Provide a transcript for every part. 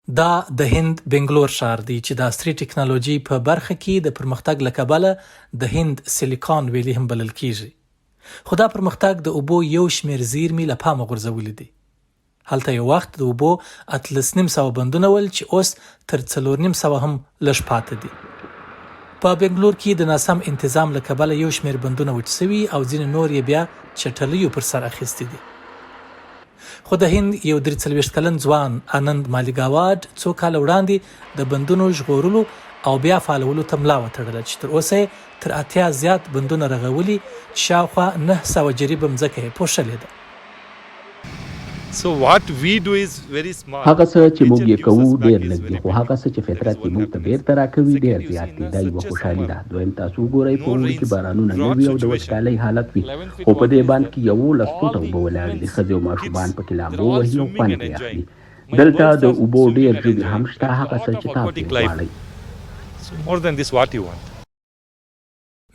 دا د هند بنگلور ښار دی چې د عصري ټکنالوژي په برخه کې د پرمختګ له کبله د هند سیلیکان ویلي هم بلل کیږي. خو دا پرمختګ د اوبو یو شمېر زیرمې له پامه غورځولي دي. هلته یو وخت د اوبو 13,900 بندونه ول چې اوس تر 4,900 هم لږ پاتې دي. په بنگلور کې د ناسم انتظام له کبله یو شمېر بندونه وچ شوي او ځینې نور یې بیا چټلیو پر سر اخیستي دي. خو د هند یو 43 کلن ځوان آنند مالیګاواډ څو کاله وړاندې د بندونو ژغورلو او بیا فعالولو ته ملا وتړله چې تر اوسه یې تر 80 زیات بندونه رغولي چې شاوخوا 900 جریبه مځکه یې پوښلې ده. So what we do is very small. هغه څه چې موږ یې کوو ډېر لږ دي، خو هغه څه چې فطرت یې موږ ته بیرته راکوي ډېر زیات دي. دا یوه خوشحالي ده. دویم تاسو وګورئ په اوړي کې بارانونه نه وي او د وچکالۍ حالت وي، خو په دې بند کې 11 فوټه اوبه ولاړې دي. ښځې او ماشومان پکې لامبو وهي او خوند پرې اخلي. دلته د اوبو ډېر ژوي هم شته، هغه څه چې تاسو یې غواړئ. More than this what you want.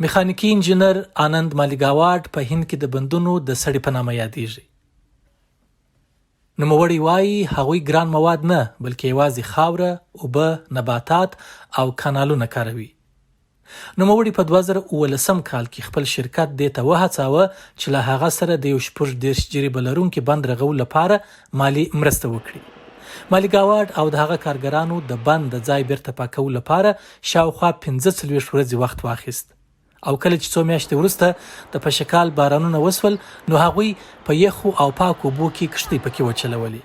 میخانیکي انجینر آنند مالیګاواډ په هند کې د بندونو د سړي په نامه یادیږي. نوموړی وایي هغوی ګران مواد نه بلکې یوازې خاوره، اوبه، نباتات او کانالونه کاروي. نوموړی په 2019 کال کې خپل شرکت دې ته وهڅاوه چې له هغه سره د 40 جریبه لرونکي بند رغولو لپاره مالي مرسته وکړي. مالیګاواډ او د هغه کارګرانو د بند د ځای بیرته پاکولو لپاره شاوخوا 45 ورځې وخت واخیست. او کله چې څو میاشتې وروسته د پشکال بارانونه وسول نو هغوی په یخو او پاکو اوبو کې کښتۍ پکې وچلولې.